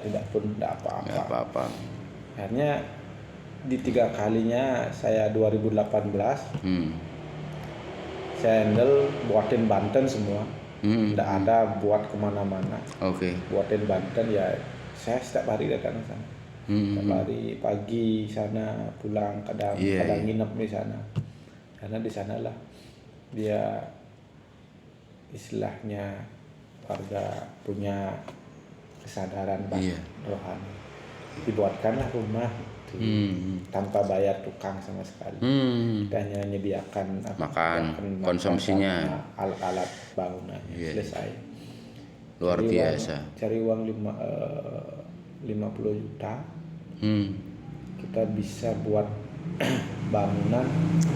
tidak Nggak apa-apa. Akhirnya di 3 kalinya saya 2018 saya handle buatin Banten semua. Tidak ada buat kemana-mana. Oke. Buatin Banten ya saya setiap hari datang ke sana. Setiap hari pagi sana, pulang kadang nginep di sana. Karena di sanalah dia istilahnya warga punya kesadaran rohani. Dibuatkanlah rumah itu tanpa bayar tukang sama sekali. Kita hanya menyediakan makan konsumsinya, alat-alat bangunannya. Selesai. Luar biasa. Cari uang 50 juta. Kita bisa buat bangunan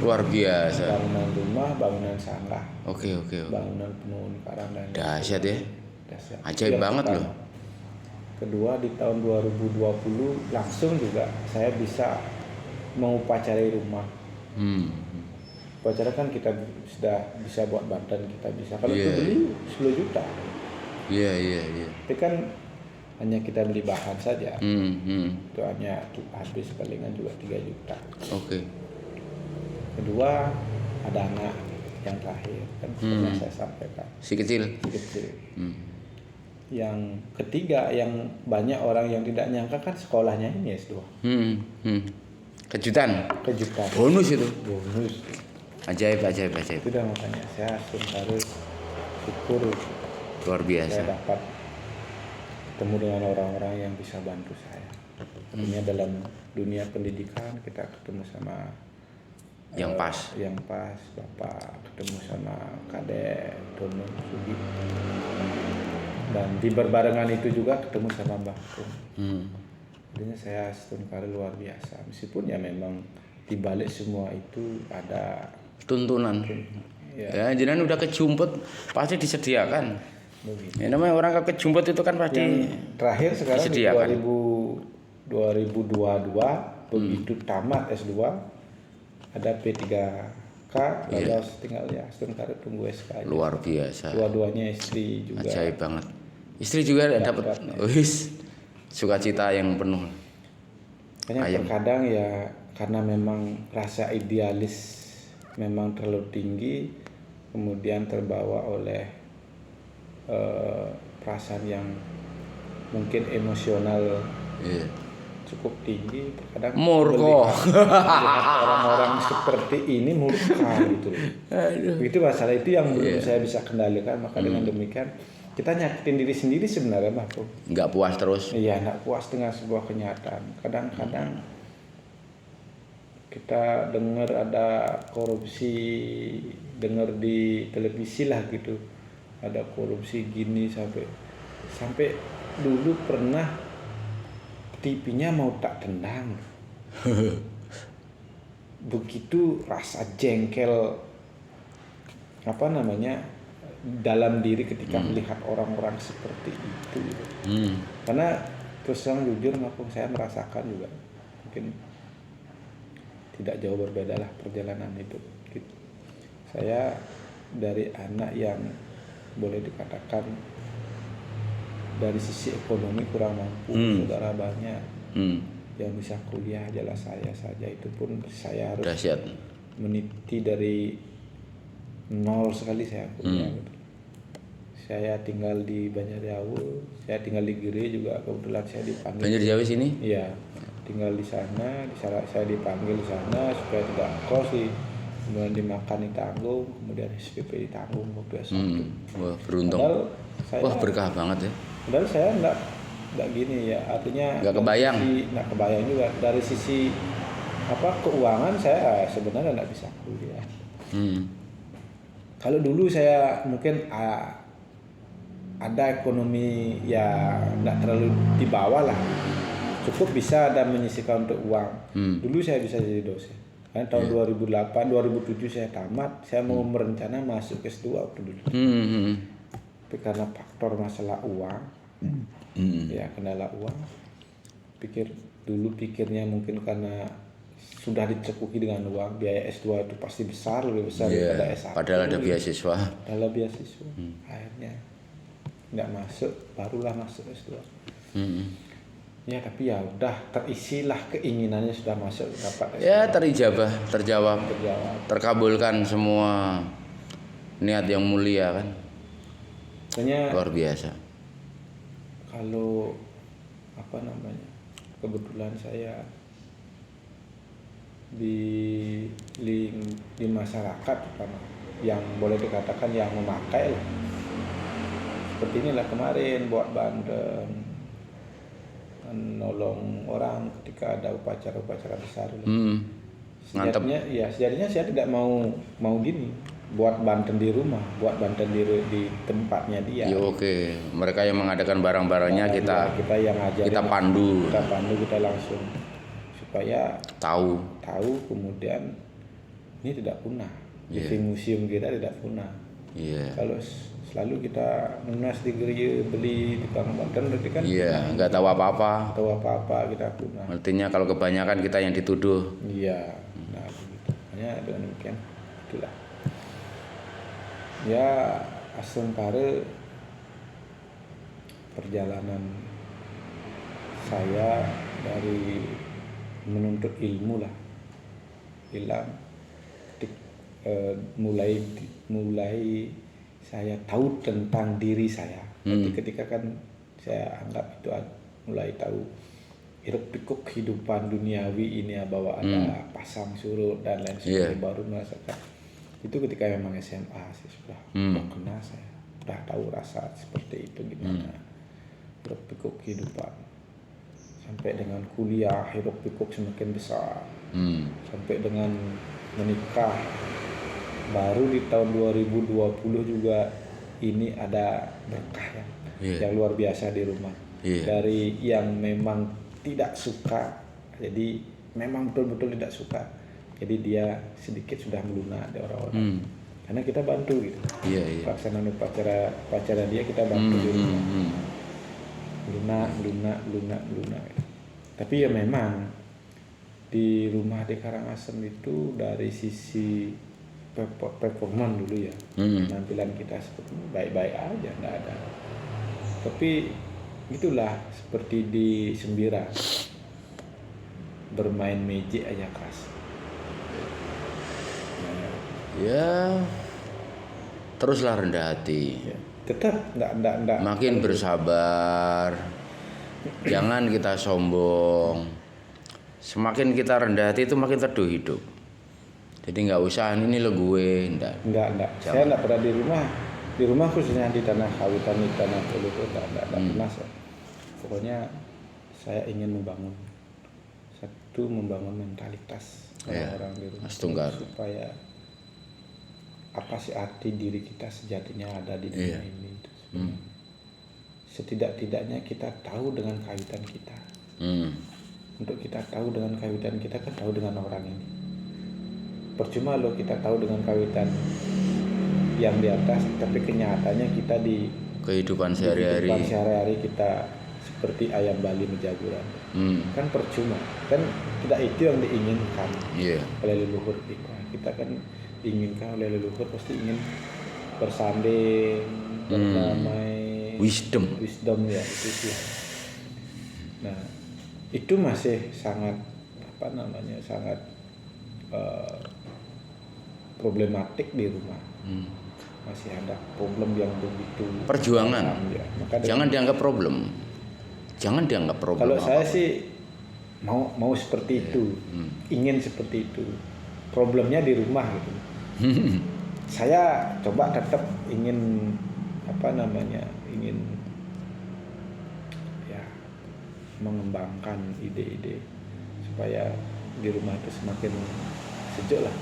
luar biasa. Bangunan rumah, bangunan sanggah. Oke. Bangunan penuhun karang dan dahsyat ya. Ajaib banget loh. Kedua di tahun 2020 langsung juga saya bisa mengupacarai rumah. Upacara kan kita sudah bisa buat Banten, kita bisa. Kalau itu beli 10 juta. Iya. Itu kan hanya kita beli bahan saja. Itu hanya habis palingan juga 3 juta. Oke. Kedua ada anak yang terakhir kan pernah saya sampaikan. Si kecil. Yang ketiga yang banyak orang yang tidak nyangka kan sekolahnya ini S2. Kejutan. Bonus itu. Ajaib. Itu dah makanya saya harus syukur luar biasa. Saya dapat ketemu dengan orang-orang yang bisa bantu saya. Artinya dalam dunia pendidikan kita ketemu sama yang pas Bapak, ketemu sama Kadek Dono Sugi, dan di berbarengan itu juga ketemu sama Mbak Kum. Artinya saya setengkali luar biasa, meskipun ya memang di balik semua itu ada tuntunan. Ya jenengan udah kejumput pasti disediakan. Ya namanya orang kejumput itu kan pasti. Yang terakhir sekarang disediakan. di 2022 begitu tamat S2 ada P3K lolos, tinggal ya sebentar tunggu SK. Luar biasa. Dua-duanya istri juga. Ajaib banget. Istri juga dapat. Sukacita yang penuh. Terkadang ya karena memang rasa idealis memang terlalu tinggi, kemudian terbawa oleh perasaan yang mungkin emosional cukup tinggi, terkadang murka. Orang-orang seperti ini murka gitu. Itu masalah itu yang belum saya bisa kendalikan, maka dengan demikian kita nyakitin diri sendiri sebenarnya, Bang. Nggak puas terus. Iya, nggak puas dengan sebuah kenyataan. Kadang-kadang kita dengar ada korupsi, dengar di televisi lah gitu, ada korupsi gini sampai dulu pernah TV-nya mau tak tendang. Begitu rasa jengkel dalam diri ketika melihat orang-orang seperti itu. Karena terus terang jujur saya merasakan juga mungkin tidak jauh berbeda lah perjalanan hidup gitu. Saya dari anak yang boleh dikatakan dari sisi ekonomi kurang mampu, saudara banyak yang bisa kuliah, jelas saya saja itu pun saya harus meniti dari nol sekali saya kuliah. Saya tinggal di Banjarjawu, saya tinggal di Giri juga, kebetulan saya dipanggil. Banjarjawu sini? Iya, tinggal di sana, saya dipanggil di sana supaya tidak kos kemudian dimakan ditanggung, kemudian SPP ditanggung waktu S1. Wah, beruntung. Wah, berkah banget ya. Padahal saya enggak gini ya, artinya enggak kebayang juga dari sisi keuangan saya sebenarnya enggak bisa kuliah. Kalau dulu saya mungkin ada ekonomi ya enggak terlalu di bawah lah, cukup bisa dan menyisihkan untuk uang. Dulu saya bisa jadi dosen. Karena tahun 2008, 2007 saya tamat, saya mau merencana masuk S2 waktu dulu. Tapi karena faktor masalah uang, ya kendala uang, pikirnya mungkin karena sudah dicepuki dengan uang, biaya S2 itu pasti besar, lebih besar daripada S1. Padahal ada beasiswa. Akhirnya nggak masuk, barulah masuk S2. Ya tapi ya udah terisilah keinginannya sudah masuk dapat Ya terijabah, terjawab, terjawab. terkabulkan semua niat yang mulia kan. Makanya Luar biasa. kalau apa namanya, kebetulan saya di masyarakat terutama yang boleh dikatakan yang memakai lah. Seperti inilah kemarin buat Banten, menolong orang ketika ada upacara-upacara besar. Sejatinya saya tidak mau gini, buat Banten di rumah, buat Banten di tempatnya dia. Ya oke. Mereka yang mengadakan barang-barangnya kita yang ajarin, kita pandu, kita langsung supaya tahu kemudian ini tidak punah. Di museum kita tidak punah. Kalau selalu kita menas di gereja beli di Kang Banten berarti kan nggak tahu apa-apa. Kita punah. Artinya kalau kebanyakan kita yang dituduh. Iya. Nah, begitu. Hanya dengan demikian itulah. Ya, sementara perjalanan saya dari menuntut ilmu lah, mulai saya tahu tentang diri saya. Ketika kan saya anggap itu mulai tahu hiruk pikuk kehidupan duniawi ini bahwa ada pasang surut dan lain sebagainya, baru merasakan itu ketika memang SMA sih sudah kenal, saya sudah tahu rasa seperti itu gimana hiruk pikuk kehidupan. Sampai dengan kuliah hiruk pikuk semakin besar, sampai dengan menikah. Baru di tahun 2020 juga ini ada berkah yang luar biasa di rumah. Dari yang memang tidak suka, jadi memang betul-betul tidak suka, jadi dia sedikit sudah melunak dari orang-orang. Karena kita bantu gitu. Pelaksanaan upacara dia kita bantu di rumah. Lunak. Tapi ya memang di rumah di Karangasem itu dari sisi performan dulu ya, penampilan kita seperti ini baik-baik aja, nggak ada. Tapi itulah seperti di Sembira, bermain magic aja keras. Ya, teruslah rendah hati. Tetap nggak. Makin bersabar. Jangan kita sombong. Semakin kita rendah hati itu makin teduh hidup. Jadi nggak usah ini lo gue, enggak. Saya nggak pernah di rumah khususnya di tanah Kawitan, di tanah Leluhur, nggak pernah. Pokoknya saya ingin membangun mentalitas orang-orang di rumah supaya apa sih arti diri kita sejatinya ada di dunia ini. Setidak-tidaknya kita tahu dengan kawitan kita. Untuk kita tahu dengan kawitan kita kan tahu dengan orang ini. Percuma lo kita tahu dengan kawitan yang di atas, tapi kenyataannya kita di kehidupan sehari-hari kita seperti ayam Bali menjaguran. Kan percuma. Kan tidak itu yang diinginkan oleh leluhur kita. Kita kan diinginkan oleh leluhur pasti ingin bersanding, berdamai, wisdom ya itu sih. Nah, itu masih sangat sangat problematik di rumah. Masih ada problem yang begitu perjuangan. Jangan dianggap problem. Kalau saya sih mau seperti itu, ingin seperti itu. Problemnya di rumah gitu. Saya coba tetap ingin ingin ya mengembangkan ide-ide supaya di rumah itu semakin sejuk lah.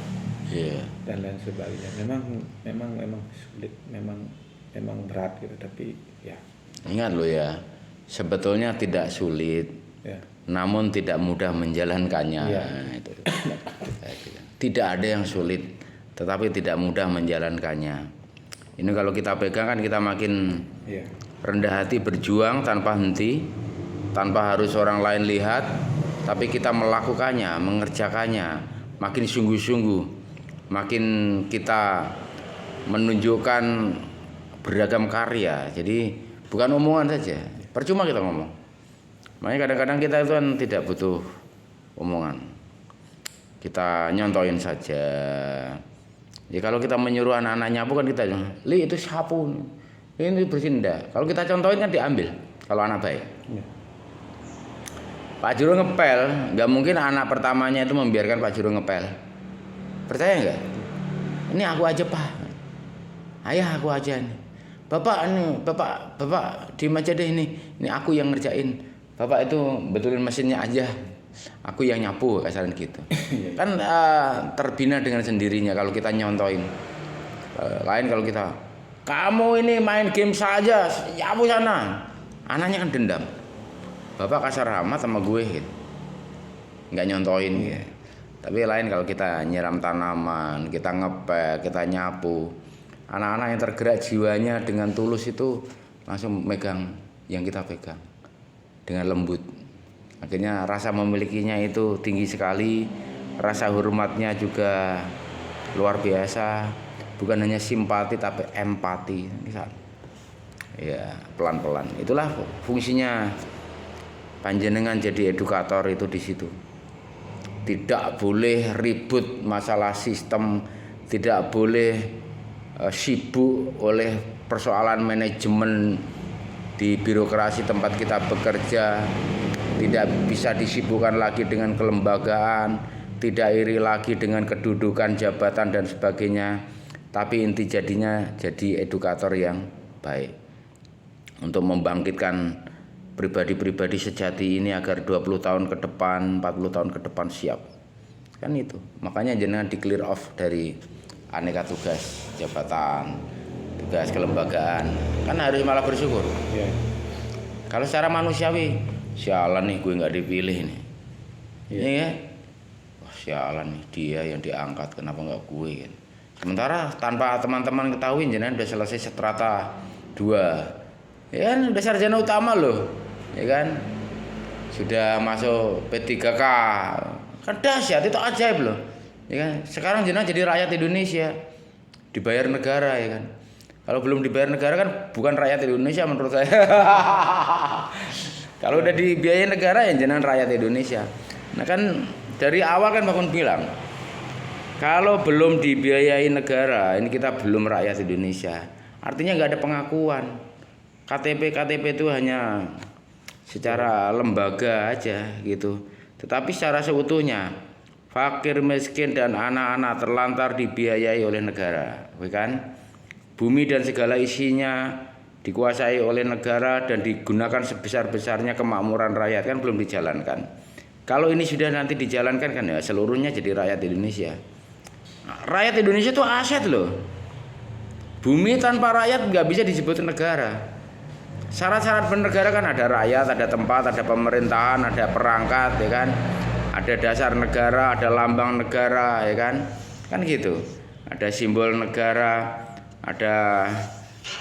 Dan lain sebagainya. Memang sulit, memang berat gitu, tapi ya. Ingat lo ya, sebetulnya tidak sulit, namun tidak mudah menjalankannya. Itu. Tidak ada yang sulit, tetapi tidak mudah menjalankannya. Ini kalau kita pegang kan kita makin rendah hati, berjuang tanpa henti, tanpa harus orang lain lihat, tapi kita melakukannya, mengerjakannya, makin sungguh-sungguh. Makin kita menunjukkan beragam karya. Jadi bukan omongan saja. Percuma kita ngomong. Makanya kadang-kadang kita itu kan tidak butuh omongan. Kita nyontoin saja. Ya kalau kita menyuruh anak-anak nyapu kan kita, "Li, itu sapu. Ini bersihin." Enggak. Kalau kita contohin kan diambil kalau anak baik. Ya. Pak Juru ngepel, nggak mungkin anak pertamanya itu membiarkan Pak Juru ngepel. Percaya nggak? Ini aku aja, Pak. Ayah, aku aja nih. Bapak diem aja deh ini aku yang ngerjain. Bapak itu betulin mesinnya aja. Aku yang nyapu, kasaran gitu. Kan terbina dengan sendirinya kalau kita nyontoin. Lain kalau kita, kamu ini main game saja, nyapu sana. Anaknya kan dendam. Bapak kasar amat sama gue gitu. Nggak nyontoin gitu. Tapi lain kalau kita nyiram tanaman, kita ngepel, kita nyapu. Anak-anak yang tergerak jiwanya dengan tulus itu langsung megang yang kita pegang dengan lembut. Akhirnya rasa memilikinya itu tinggi sekali, rasa hormatnya juga luar biasa. Bukan hanya simpati tapi empati. Ya, pelan-pelan. Itulah fungsinya panjenengan jadi edukator itu di situ. Tidak boleh ribut masalah sistem, tidak boleh sibuk oleh persoalan manajemen di birokrasi tempat kita bekerja, tidak bisa disibukkan lagi dengan kelembagaan, tidak iri lagi dengan kedudukan jabatan dan sebagainya, tapi inti jadinya jadi edukator yang baik untuk membangkitkan pribadi-pribadi sejati ini agar 20 tahun ke depan, 40 tahun ke depan siap. Kan itu. Makanya jangan di clear off dari aneka tugas jabatan, tugas kelembagaan. Kan harus malah bersyukur. Yeah. Kalau secara manusiawi, sialan nih gue nggak dipilih nih. Iya ya. Wah, sialan nih dia yang diangkat, kenapa nggak gue kan. Sementara tanpa teman-teman ketahui jenengan udah selesai strata 2. Ya kan udah sarjana utama loh. Ya kan? Sudah masuk P3K. Kan dahsyat, itu ajaib loh. Ya kan? Sekarang jenengan jadi rakyat Indonesia, dibayar negara ya kan. Kalau belum dibayar negara kan bukan rakyat Indonesia menurut saya. Kalau udah dibiayai negara ya jenengan rakyat Indonesia. Nah kan dari awal kan Pak Kun bilang, kalau belum dibiayai negara, ini kita belum rakyat Indonesia. Artinya nggak ada pengakuan. KTP itu hanya secara lembaga aja gitu. Tetapi secara seutuhnya fakir, miskin dan anak-anak terlantar dibiayai oleh negara, kan? Bumi dan segala isinya dikuasai oleh negara dan digunakan sebesar-besarnya kemakmuran rakyat, kan belum dijalankan. Kalau ini sudah nanti dijalankan kan ya seluruhnya jadi rakyat Indonesia. Nah, rakyat Indonesia itu aset loh. Bumi tanpa rakyat nggak bisa disebut negara. Syarat-syarat bernegara kan ada rakyat, ada tempat, ada pemerintahan, ada perangkat, ya kan? Ada dasar negara, ada lambang negara, ya kan? Kan gitu. Ada simbol negara, ada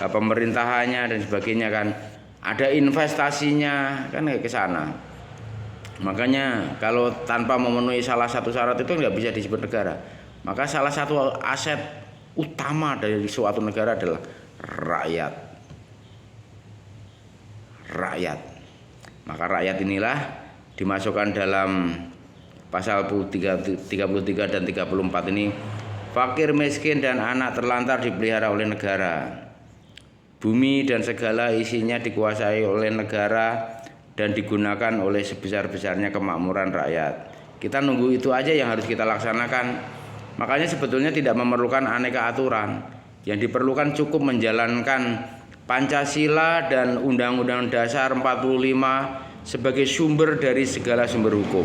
pemerintahannya dan sebagainya kan. Ada investasinya, kan kayak ke sana. Makanya kalau tanpa memenuhi salah satu syarat itu nggak bisa disebut negara. Maka salah satu aset utama dari suatu negara adalah rakyat. Maka rakyat inilah dimasukkan dalam pasal 33 dan 34 ini. Fakir, miskin dan anak terlantar dipelihara oleh negara. Bumi dan segala isinya dikuasai oleh negara dan digunakan oleh sebesar-besarnya kemakmuran rakyat. Kita nunggu itu aja yang harus kita laksanakan. Makanya sebetulnya tidak memerlukan aneka aturan. Yang diperlukan cukup menjalankan Pancasila dan Undang-Undang Dasar 45 sebagai sumber dari segala sumber hukum.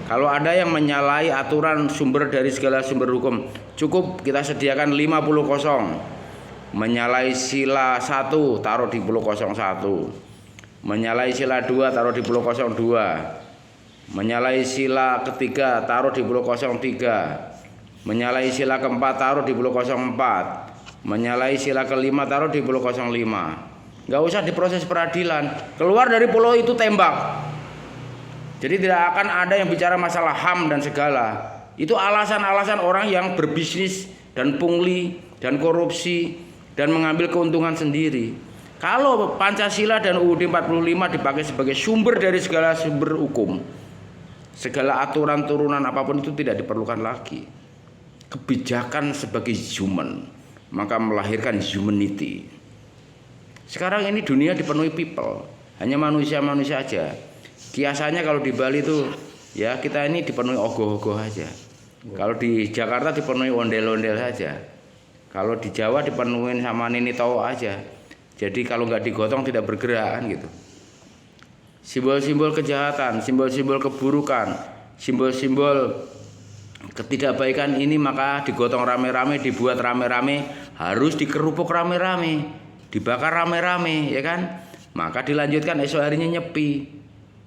Kalau ada yang menyalahi aturan sumber dari segala sumber hukum, cukup kita sediakan 50 kosong. Menyalahi sila 1 taruh di pulau 01. Menyalahi sila 2 taruh di pulau 02. Menyalahi sila ketiga taruh di pulau 03. Menyalahi sila keempat taruh di pulau 04. Menyalahi sila kelima taruh di pulau 05. Gak usah diproses peradilan, keluar dari pulau itu tembak. Jadi tidak akan ada yang bicara masalah HAM dan segala. Itu alasan-alasan orang yang berbisnis dan pungli dan korupsi dan mengambil keuntungan sendiri. Kalau Pancasila dan UUD 45 dipakai sebagai sumber dari segala sumber hukum, segala aturan turunan apapun itu tidak diperlukan lagi. Kebijakan sebagai human, maka melahirkan humanity. Sekarang ini dunia dipenuhi people, hanya manusia-manusia aja. Kiasannya kalau di Bali itu ya kita ini dipenuhi ogoh-ogoh aja. Kalau di Jakarta dipenuhi ondel-ondel saja. Kalau di Jawa dipenuhi sama nini tahu aja. Jadi kalau nggak digotong tidak bergerak kan gitu. Simbol-simbol kejahatan, simbol-simbol keburukan, simbol-simbol ketidakbaikan ini maka digotong rame-rame, dibuat rame-rame, harus dikerupuk rame-rame, dibakar rame-rame, ya kan? Maka dilanjutkan esok harinya nyepi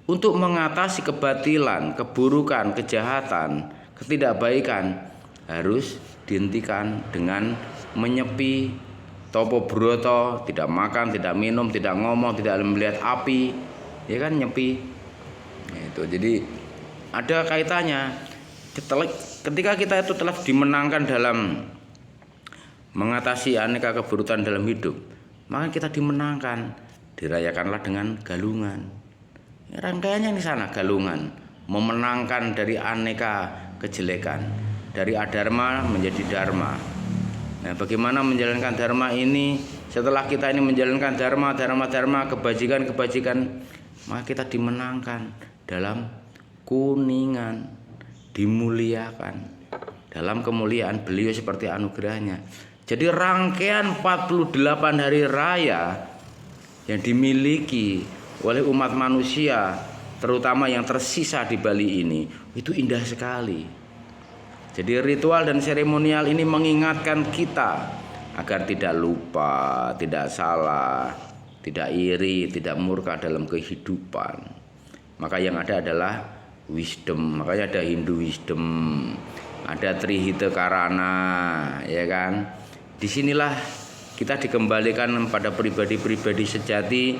untuk mengatasi kebatilan, keburukan, kejahatan, ketidakbaikan harus dihentikan dengan menyepi. Topo broto, tidak makan, tidak minum, tidak ngomong, tidak melihat api, ya kan, nyepi. Itu jadi ada kaitannya. Ketika kita itu telah dimenangkan dalam mengatasi aneka keburukan dalam hidup, maka kita dimenangkan, dirayakanlah dengan galungan. Ya, rangkaiannya di sana galungan, memenangkan dari aneka kejelekan, dari adharma menjadi dharma. Nah, bagaimana menjalankan dharma ini? Setelah kita ini menjalankan dharma, kebajikan, maka kita dimenangkan dalam kuningan, dimuliakan. Dalam kemuliaan beliau seperti anugerahnya. Jadi rangkaian 48 hari raya yang dimiliki oleh umat manusia, terutama yang tersisa di Bali ini, itu indah sekali. Jadi ritual dan seremonial ini mengingatkan kita agar tidak lupa, tidak salah, tidak iri, tidak murka dalam kehidupan. Maka yang ada adalah wisdom, makanya ada Hindu wisdom, ada Trihita Karana, ya kan? Disinilah kita dikembalikan pada pribadi-pribadi sejati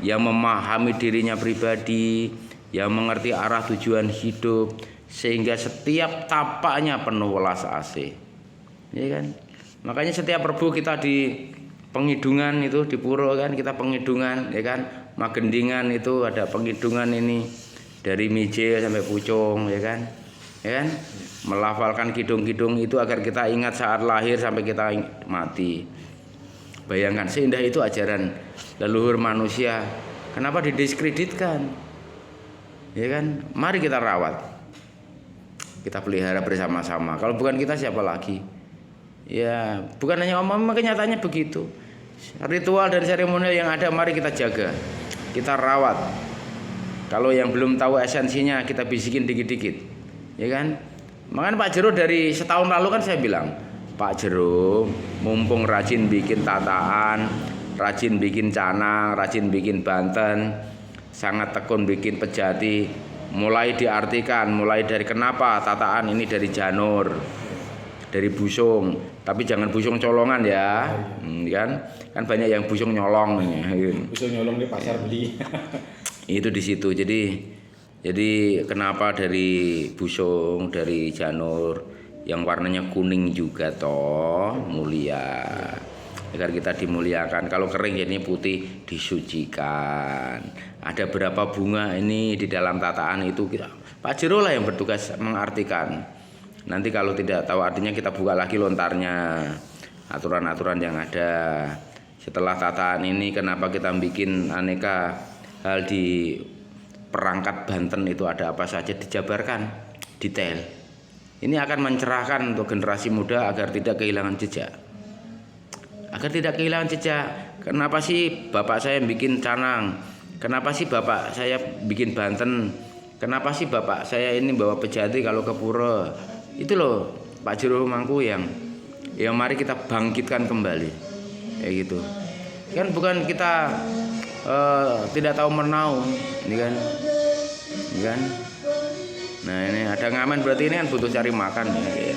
yang memahami dirinya pribadi, yang mengerti arah tujuan hidup, sehingga setiap tapaknya penuh welas asih, ya kan? Makanya setiap Rebo kita di pengidungan itu di pura kan, kita pengidungan, ya kan? Magendingan itu ada pengidungan ini dari Mije sampai Pucung, ya kan? Ya kan? Melafalkan kidung-kidung itu agar kita ingat saat lahir sampai kita mati. Bayangkan seindah itu ajaran leluhur manusia. Kenapa didiskreditkan? Ya kan? Mari kita rawat. Kita pelihara bersama-sama. Kalau bukan kita siapa lagi? Ya, bukan hanya omong, kenyataannya begitu. Ritual dan seremonial yang ada mari kita jaga. Kita rawat. Kalau yang belum tahu esensinya kita bisikin dikit-dikit. Ya kan? Makanya Pak Jero dari setahun lalu kan saya bilang, Pak Jero mumpung rajin bikin tataan, rajin bikin canang, rajin bikin Banten, sangat tekun bikin pejati, mulai diartikan, mulai dari kenapa tataan ini dari janur, dari busung, tapi jangan busung colongan ya, kan banyak yang busung nyolong, busung nyolong di pasar beli. Itu di situ. Jadi kenapa dari busung, dari janur yang warnanya kuning juga toh mulia, agar kita dimuliakan. Kalau kering jadi putih disucikan. Ada berapa bunga ini di dalam tataan itu kita, Pak Jero lah yang bertugas mengartikan. Nanti kalau tidak tahu artinya kita buka lagi lontarnya, aturan-aturan yang ada. Setelah tataan ini kenapa kita bikin aneka hal di perangkat Banten itu ada apa saja dijabarkan detail. Ini akan mencerahkan untuk generasi muda agar tidak kehilangan jejak. Kenapa sih bapak saya bikin canang? Kenapa sih bapak saya bikin Banten? Kenapa sih bapak saya ini bawa pejati kalau ke pura? Itu loh Pak Jero Mangku yang mari kita bangkitkan kembali. Kayak gitu. Kan bukan kita tidak tahu menau, ini kan. Nah ini ada ngamen berarti ini kan butuh cari makan ya.